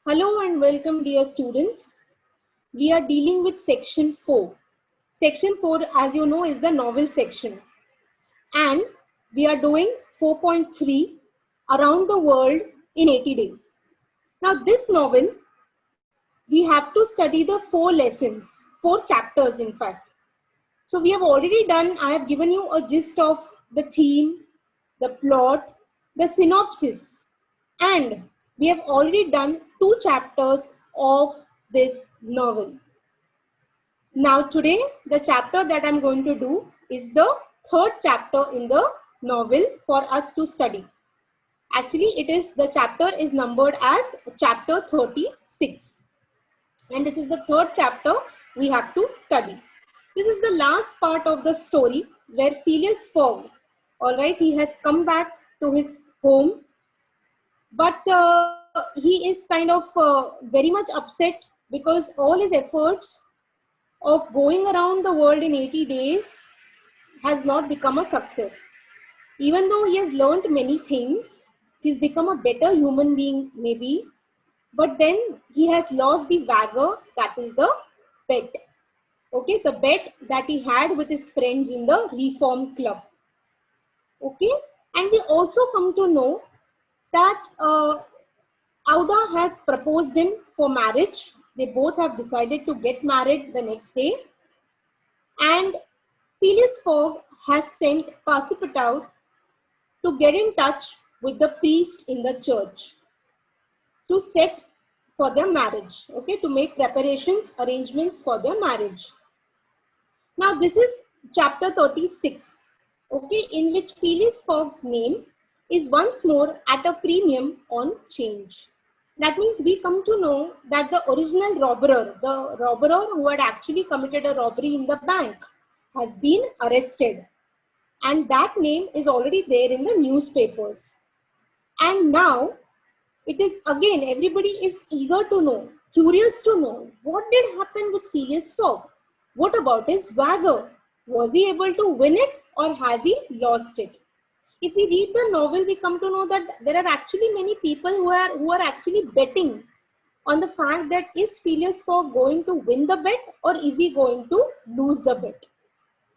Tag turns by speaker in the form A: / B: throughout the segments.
A: Hello and welcome, dear students. We are dealing with section 4. Section 4, as you know, is the novel section. And we are doing 4.3 around the world in 80 days. Now, this novel, we have to study the 4 lessons, 4 chapters, in fact. So, we have already done, I have given you a gist of the theme, the plot, the synopsis, and we have already done 2 chapters of this novel. Now today, the chapter that I'm going to do is the 3rd chapter in the novel for us to study. Actually, the chapter is numbered as chapter 36. And this is the 3rd chapter we have to study. This is the last part of the story where Phileas Fogg, alright, he has come back to his home, but he is kind of very much upset because all his efforts of going around the world in 80 days has not become a success. Even though he has learned many things, he's become a better human being maybe, but then he has lost the vigor, that is the bet. Okay, the bet that he had with his friends in the Reform Club. Okay, and we also come to know that Auda has proposed him for marriage. They both have decided to get married the next day. And Phileas Fogg has sent Passepartout to get in touch with the priest in the church to set for their marriage, okay, to make preparations, arrangements for their marriage. Now, this is chapter 36, okay, in which Phileas Fogg's name is once more at a premium on change. That means we come to know that the original robber, the robber who had actually committed a robbery in the bank, has been arrested. And that name is already there in the newspapers. And now it is again, everybody is eager to know, curious to know, what did happen with Phileas Fogg? What about his vigor? Was he able to win it or has he lost it? If we read the novel, we come to know that there are actually many people who are actually betting on the fact that is Phileas Fogg going to win the bet or is he going to lose the bet?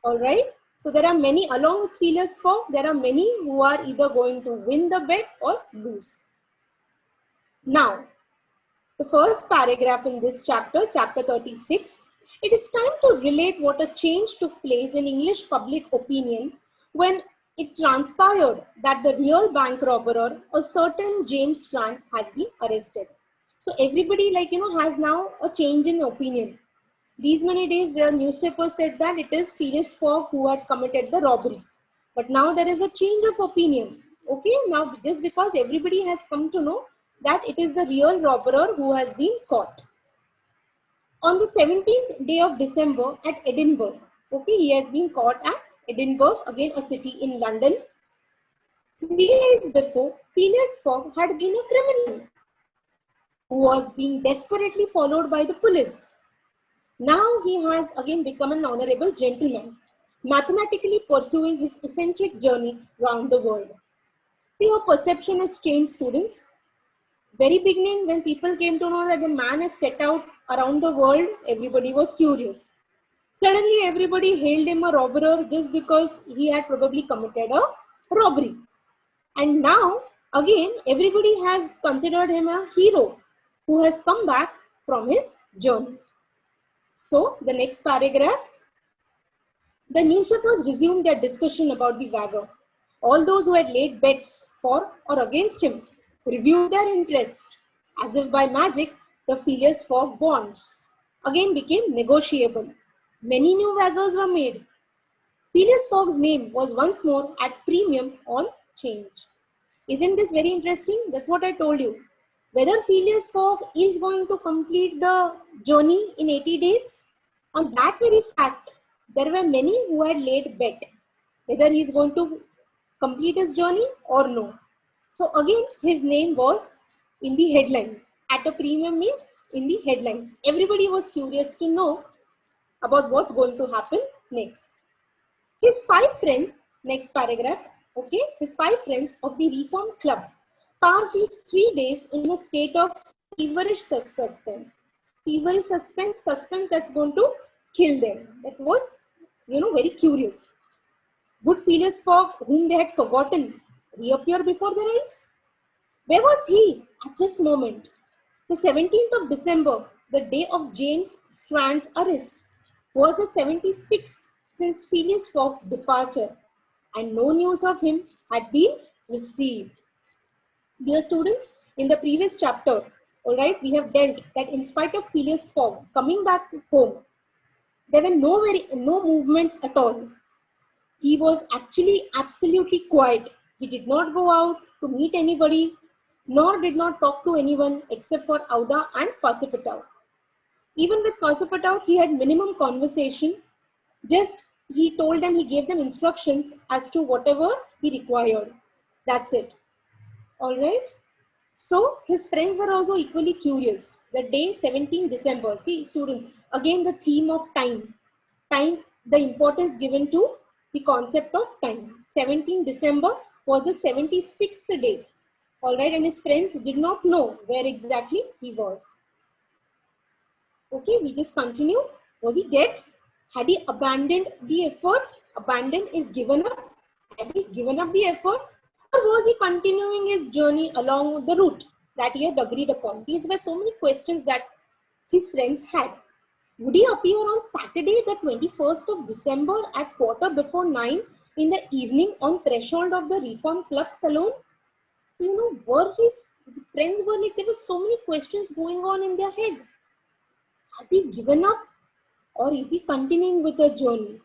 A: All right. So there are many, along with Phileas Fogg, there are many who are either going to win the bet or lose. Now, the first paragraph in this chapter, chapter 36, it is time to relate what a change took place in English public opinion when it transpired that the real bank robber, a certain James Strand, has been arrested. So everybody, has now a change in opinion. These many days, the newspaper said that it is Phileas Fogg who had committed the robbery. But now there is a change of opinion. Okay, now just because everybody has come to know that it is the real robber who has been caught. On the 17th day of December at Edinburgh, okay, he has been caught at Edinburgh, again a city in London. 3 days before, Phileas Fogg had been a criminal who was being desperately followed by the police. Now he has again become an honorable gentleman, mathematically pursuing his eccentric journey round the world. See how perception has changed, students. Very beginning, when people came to know that the man has set out around the world, everybody was curious. Suddenly, everybody hailed him a robber just because he had probably committed a robbery. And now, again, everybody has considered him a hero who has come back from his journey. So, the next paragraph, the newspapers resumed their discussion about the vigor. All those who had laid bets for or against him reviewed their interest. As if by magic, the Phileas Fogg bonds again became negotiable. Many new vigors were made. Phileas Fogg's name was once more at premium on change. Isn't this very interesting? That's what I told you. Whether Phileas Fogg is going to complete the journey in 80 days, on that very fact, there were many who had laid bet whether he is going to complete his journey or no. So again, his name was in the headlines. At a premium means in the headlines. Everybody was curious to know about what's going to happen next. His 5 friends, next paragraph, okay, his 5 friends of the Reform Club passed these 3 days in a state of feverish suspense. Feverish suspense, suspense that's going to kill them. That was, very curious. Would Phileas Fogg, whom they had forgotten, reappear before their eyes? Where was he at this moment? The 17th of December, the day of James Strand's arrest, was the 76th since Phileas Fogg's departure, and no news of him had been received. Dear students, in the previous chapter, all right, we have dealt that in spite of Phileas Fogg coming back home, there were no movements at all. He was actually absolutely quiet. He did not go out to meet anybody, nor did not talk to anyone except for Auda and Passepartout. Even with Passepartout, he had minimum conversation. Just he gave them instructions as to whatever he required. That's it. All right. So his friends were also equally curious. The day 17 December. See, students, again the theme of time. Time, the importance given to the concept of time. 17 December was the 76th day. All right, and his friends did not know where exactly he was. Okay, we just continue. Was he dead? Had he abandoned the effort? Abandoned is given up. Had he given up the effort? Or was he continuing his journey along the route that he had agreed upon? These were so many questions that his friends had. Would he appear on Saturday, the 21st of December at 9:15 in the evening on threshold of the Reform Club Salon? So, were his friends were like, there were so many questions going on in their head. Has he given up or is he continuing with the journey?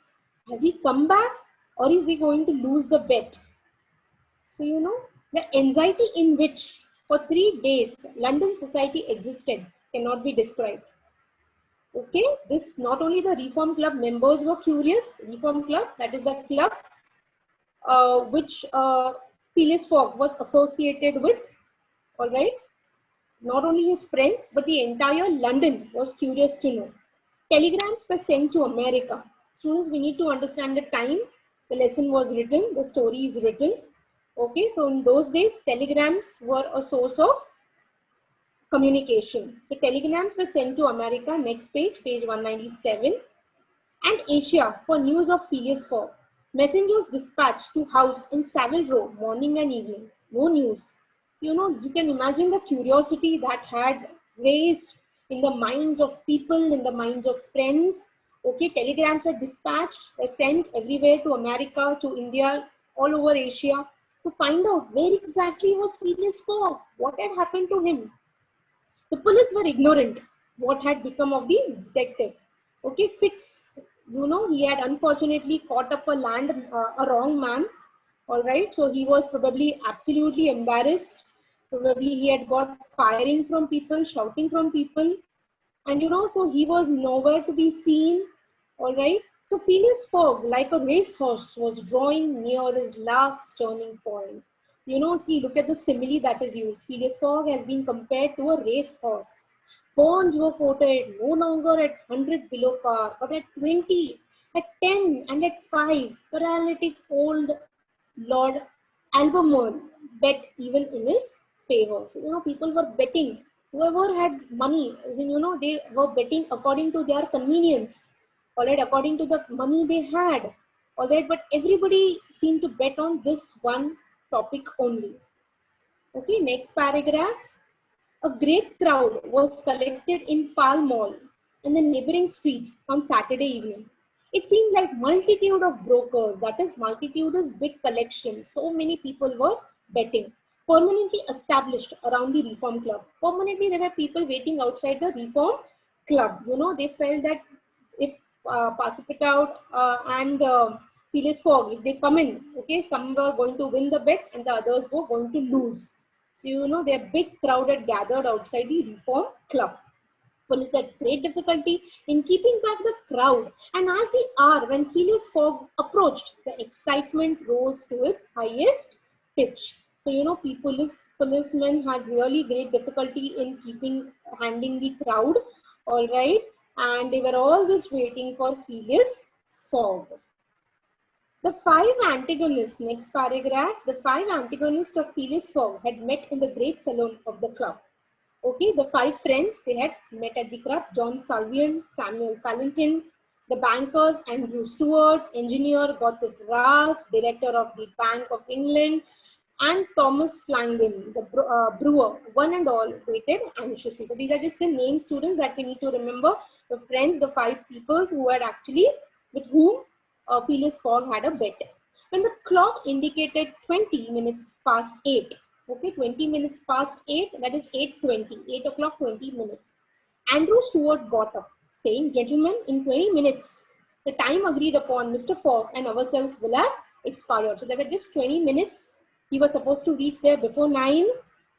A: Has he come back or is he going to lose the bet? So, the anxiety in which for 3 days London society existed cannot be described. Okay, this not only the Reform Club members were curious. Reform Club, that is the club which Phileas Fogg was associated with. All right, not only his friends but the entire London was curious to know. Telegrams were sent to America. Students, we need to understand the time. The lesson was written, the story is written. Okay, so in those days, telegrams were a source of communication. So telegrams were sent to America, next page, page 197, and Asia for news of Phileas Fogg. Messengers dispatched to house in Savile Row, morning and evening. No news. So, you can imagine the curiosity that had raised in the minds of people, in the minds of friends. Okay, telegrams were dispatched, were sent everywhere to America, to India, all over Asia to find out where exactly was Phileas Fogg, what had happened to him. The police were ignorant what had become of the detective. Okay, Fix, he had unfortunately caught up a wrong man. All right, so he was probably absolutely embarrassed. Probably he had got firing from people, shouting from people. And so he was nowhere to be seen. All right, so Phileas Fogg, like a racehorse, was drawing near his last turning point. See, look at the simile that is used. Phileas Fogg has been compared to a racehorse. Horns were quoted no longer at 100 below par, but at 20, at 10, and at 5. Paralytic old Lord Albemarle bet even in his favor. So, people were betting. Whoever had money, they were betting according to their convenience. All right, according to the money they had. All right, but everybody seemed to bet on this one topic only. Okay, next paragraph. A great crowd was collected in Pall Mall and the neighboring streets on Saturday evening. It seemed like multitude of brokers, that is, multitude is big collection. So many people were betting. Permanently established around the Reform Club. Permanently, there were people waiting outside the Reform Club. They felt that if Passepartout and Phileas Fogg, if they come in, okay, some were going to win the bet and the others were going to lose. So, their big crowd had gathered outside the Reform Club. Police had great difficulty in keeping back the crowd, and as the hour when Phileas Fogg approached, the excitement rose to its highest pitch. So, policemen had really great difficulty in handling the crowd, all right, and they were all just waiting for Phileas Fogg. The 5 antagonists, next paragraph, the 5 antagonists of Phileas Fogg had met in the great salon of the club. Okay, the five friends, they had met at the club. John Salvian, Samuel Fallentin, the bankers, Andrew Stewart, engineer Gottlieb Rath, director of the Bank of England, and Thomas Flanagan, the brewer. One and all waited anxiously. So these are just the name, students, that we need to remember. The friends, the five people who had actually, with whom Phileas Fogg had a bet. When the clock indicated 20 minutes past 8, okay, 20 minutes past 8, that is 8:20, 8 o'clock 20 minutes. Andrew Stewart got up, saying, "Gentlemen, in 20 minutes, the time agreed upon Mr. Fogg and ourselves will have expired." So there were just 20 minutes. He was supposed to reach there before 9.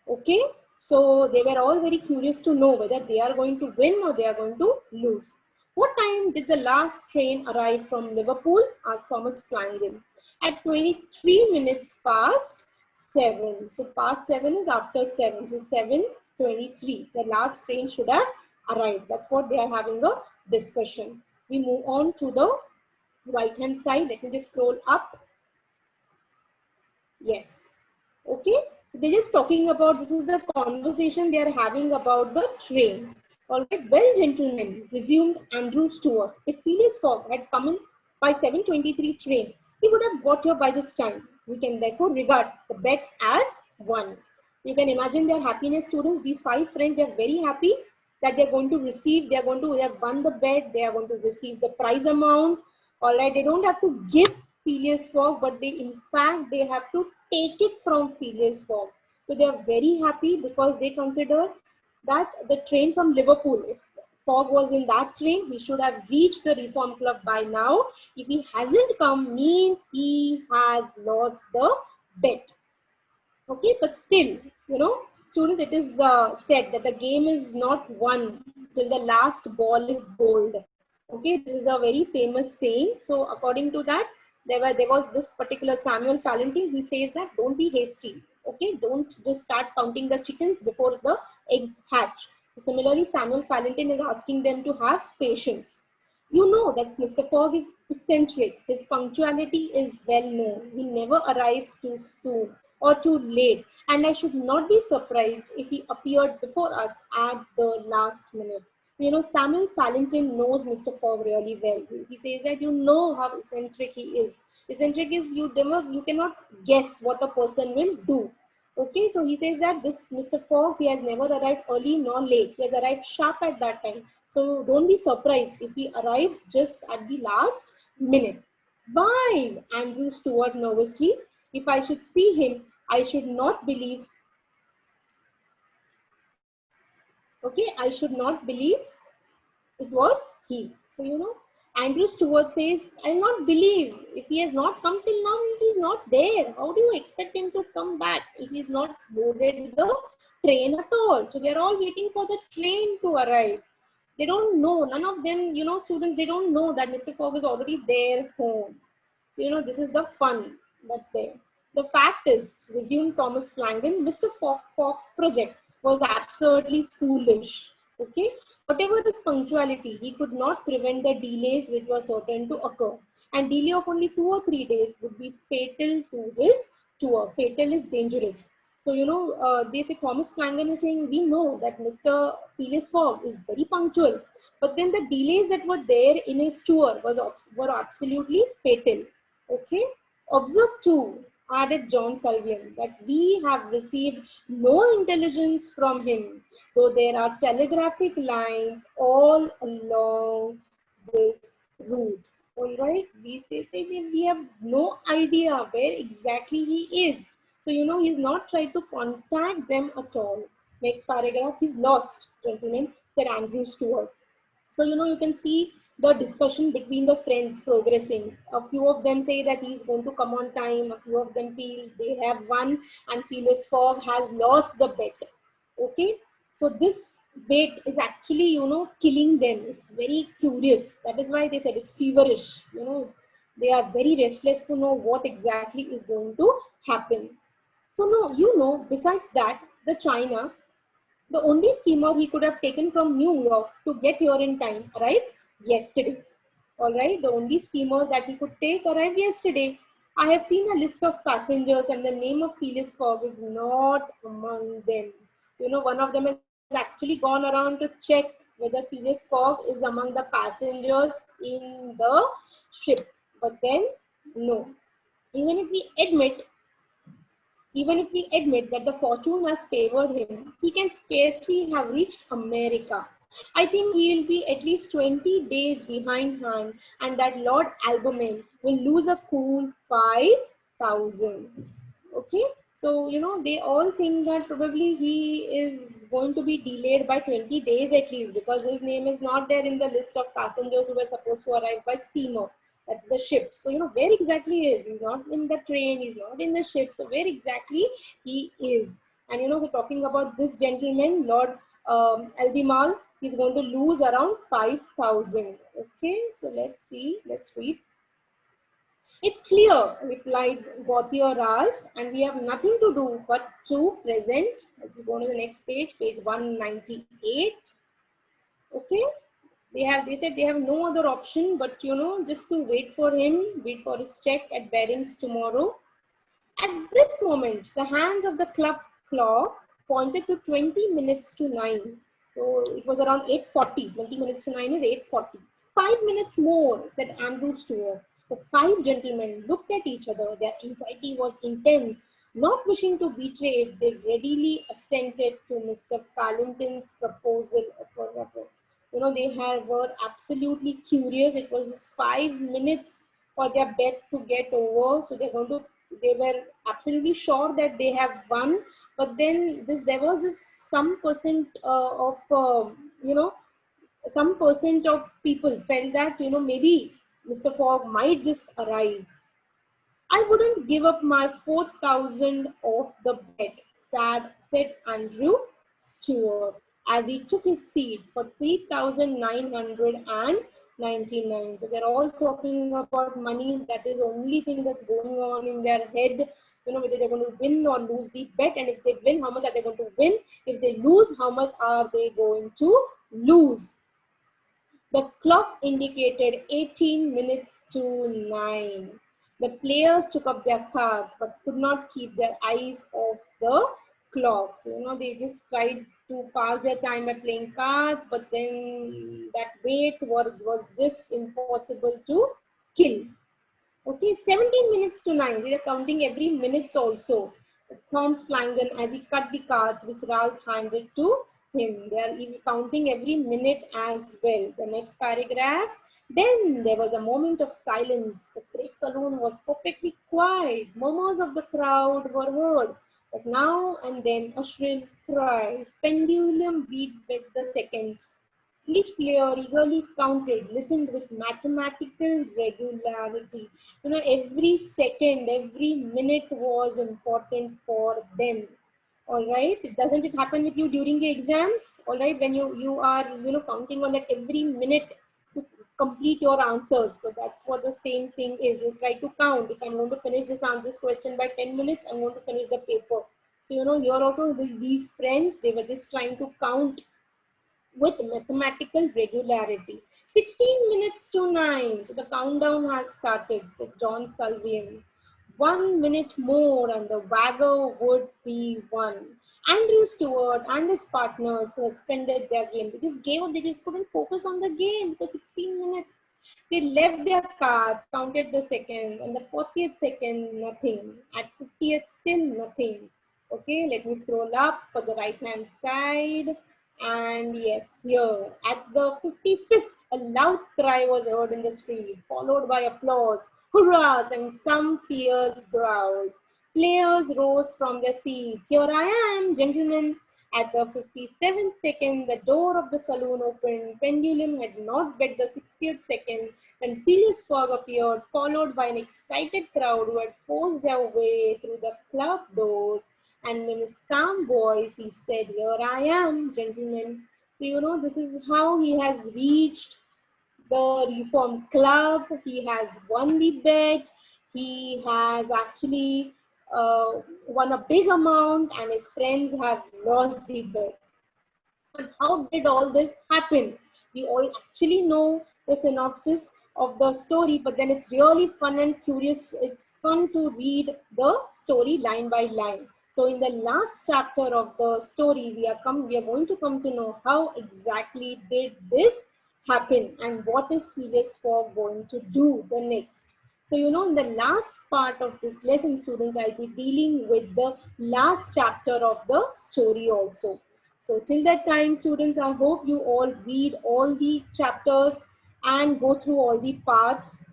A: Okay, so they were all very curious to know whether they are going to win or they are going to lose. "What time did the last train arrive from Liverpool?" asked Thomas Flanagan. "At 23 minutes past 7. So past 7 is after 7. So 7:23. The last train should have arrived. That's what they are having a discussion. We move on to the right hand side. Let me just scroll up. Yes. Okay. So they're just talking about, this is the conversation they are having about the train. All right. "Well, gentlemen," resumed Andrew Stewart, "if Phileas Fogg had come in by 7:23 train, he would have got here by this time. We can therefore regard the bet as won." You can imagine their happiness, students. These five friends, they are very happy that they are going to receive, they have won the bet, they are going to receive the prize amount. All right, they don't have to give Phileas Fogg, but they, in fact, they have to take it from Phileas Fogg. So they are very happy because they consider that the train from Liverpool, if Fogg was in that train, he should have reached the Reform Club by now. If he hasn't come, means he has lost the bet. Okay, but still, students, it is said that the game is not won till the last ball is bowled. Okay, this is a very famous saying. So according to that, there was this particular Samuel Fallentin. He says that don't be hasty. Okay, don't just start counting the chickens before the eggs hatch. Similarly, Samuel Fallentin is asking them to have patience. You know that Mr. Fogg is eccentric. His punctuality is well known. He never arrives too soon or too late, and I should not be surprised if he appeared before us at the last minute. Samuel Fallentin knows Mr. Fogg really well. He says that you know how eccentric he is. Eccentric is you cannot guess what a person will do. Okay, so he says that this Mr. Fogg, he has never arrived early nor late. He has arrived sharp at that time. So don't be surprised if he arrives just at the last minute. "Why?" Andrew Stewart nervously. "If I should see him, I should not believe." Okay, "I should not believe it was he." So, Andrew Stewart says, "I'll not believe. If he has not come till now, means he's not there. How do you expect him to come back if he's not boarded the train at all?" So they're all waiting for the train to arrive. They don't know, none of them, students, they don't know that Mr. Fogg is already there home. So, this is the fun that's there. "The fact is," resumed Thomas Flanagan, "Mr. Fogg's project was absurdly foolish. Okay, whatever his punctuality, he could not prevent the delays which were certain to occur. And delay of only 2 or 3 days would be fatal to his tour. Fatal is dangerous. So, they say Thomas Flanagan is saying, we know that Mr. Phileas Fogg is very punctual, but then the delays that were there in his tour were absolutely fatal. Okay. "Observe too," added John Salvian, "that we have received no intelligence from him, though there are telegraphic lines all along this route." All right, they say that we have no idea where exactly he is. So, he's not tried to contact them at all. Next paragraph, "He's lost, gentlemen," said Andrew Stewart. So, you can see the discussion between the friends progressing. A few of them say that he's going to come on time. A few of them feel they have won, and Phileas Fogg has lost the bet. Okay. So this bet is actually, killing them. It's very curious. That is why they said it's feverish. They are very restless to know what exactly is going to happen. So, no, besides that, the China, the only steamer he could have taken from New York to get here in time arrived yesterday. All right, the only steamer that he could take arrived yesterday. I have seen a list of passengers, and the name of Phileas Fogg is not among them. One of them has has actually gone around to check whether Phileas Fogg is among the passengers in the ship. But then, no. Even if we admit Even if we admit that the fortune has favored him, he can scarcely have reached America. I think he will be at least 20 days behindhand, and that Lord Albemarle will lose a cool 5,000. Okay, so they all think that probably he is going to be delayed by 20 days at least, because his name is not there in the list of passengers who were supposed to arrive by steamer. That's the ship. So where exactly is he's not in the train, he's not in the ship, so where exactly he is. And so talking about this gentleman, Lord Albemarle, he's going to lose around 5,000. Okay, so let's read. It's clear, replied Gauthier Ralph, and we have nothing to do but to present. Let's go to the next page, page 198. Okay, they said they have no other option but just to wait for his check at Barings tomorrow. At this moment, the hands of the club clock pointed to 20 minutes to 9. So it was around 8:40. 20 minutes to 9 is 8:40. 5 minutes more, said Andrew Stuart. The five gentlemen looked at each other. Their anxiety was intense. Not wishing to betray it, they readily assented to Mr. Fallentin's proposal. Were absolutely curious. It was just 5 minutes for their bet to get over. So they were absolutely sure that they have won. But then there was this some percent some percent of people felt that maybe Mr. Fogg might just arrive. I wouldn't give up my 4,000 off the bet, said Andrew Stuart as he took his seat for 3,999. So they're all talking about money. That is the only thing that's going on in their head. Whether they're going to win or lose the bet, and if they win, how much are they going to win? If they lose, how much are they going to lose? The clock indicated 18 minutes to 9. The players took up their cards but could not keep their eyes off the clock. So, they just tried to pass their time by playing cards, but then that wait was just impossible to kill. Okay, 17 minutes to 9. They are counting every minute also. Thomas Flanagan as he cut the cards which Ralph handed to him. They are even counting every minute as well. The next paragraph. Then there was a moment of silence. The great saloon was perfectly quiet. Murmurs of the crowd were heard. But now and then a shrill cry. Pendulum beat the seconds. Each player eagerly counted, listened with mathematical regularity. Every second, every minute was important for them. All right. Doesn't it happen with you during the exams? All right. When you are counting on that every minute to complete your answers. So that's what the same thing is. You try to count. If I'm going to finish this question by 10 minutes, I'm going to finish the paper. So here also these friends, they were just trying to count with mathematical regularity. 16 minutes to 9. So the countdown has started, said John Sullivan. 1 minute more and the Wagger would be won. Andrew Stuart and his partners suspended their game because they just couldn't focus on the game for 16 minutes. They left their cards, counted the seconds, and the 40th second, nothing. At 50th, still nothing. Okay, let me scroll up for the right hand side. And yes, here at the 55th, a loud cry was heard in the street, followed by applause, hurrahs, and some fierce growls. Players rose from their seats. Here I am, gentlemen. At the 57th second, the door of the saloon opened. Pendulum had not bet the 60th second when Phileas Fogg appeared, followed by an excited crowd who had forced their way through the club doors. And in his calm voice, he said, "Here I am, gentlemen." So, this is how he has reached the Reform Club. He has won the bet. He has actually won a big amount, and his friends have lost the bet. But how did all this happen? We all actually know the synopsis of the story, but then it's really fun and curious. It's fun to read the story line by line. So in the last chapter of the story, we are going to come to know how exactly did this happen and what is Phileas Fogg going to do the next. So in the last part of this lesson, students, I'll be dealing with the last chapter of the story also. So till that time, students, I hope you all read all the chapters and go through all the parts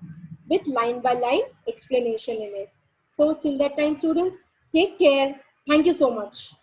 A: with line by line explanation in it. So till that time, students, take care. Thank you so much.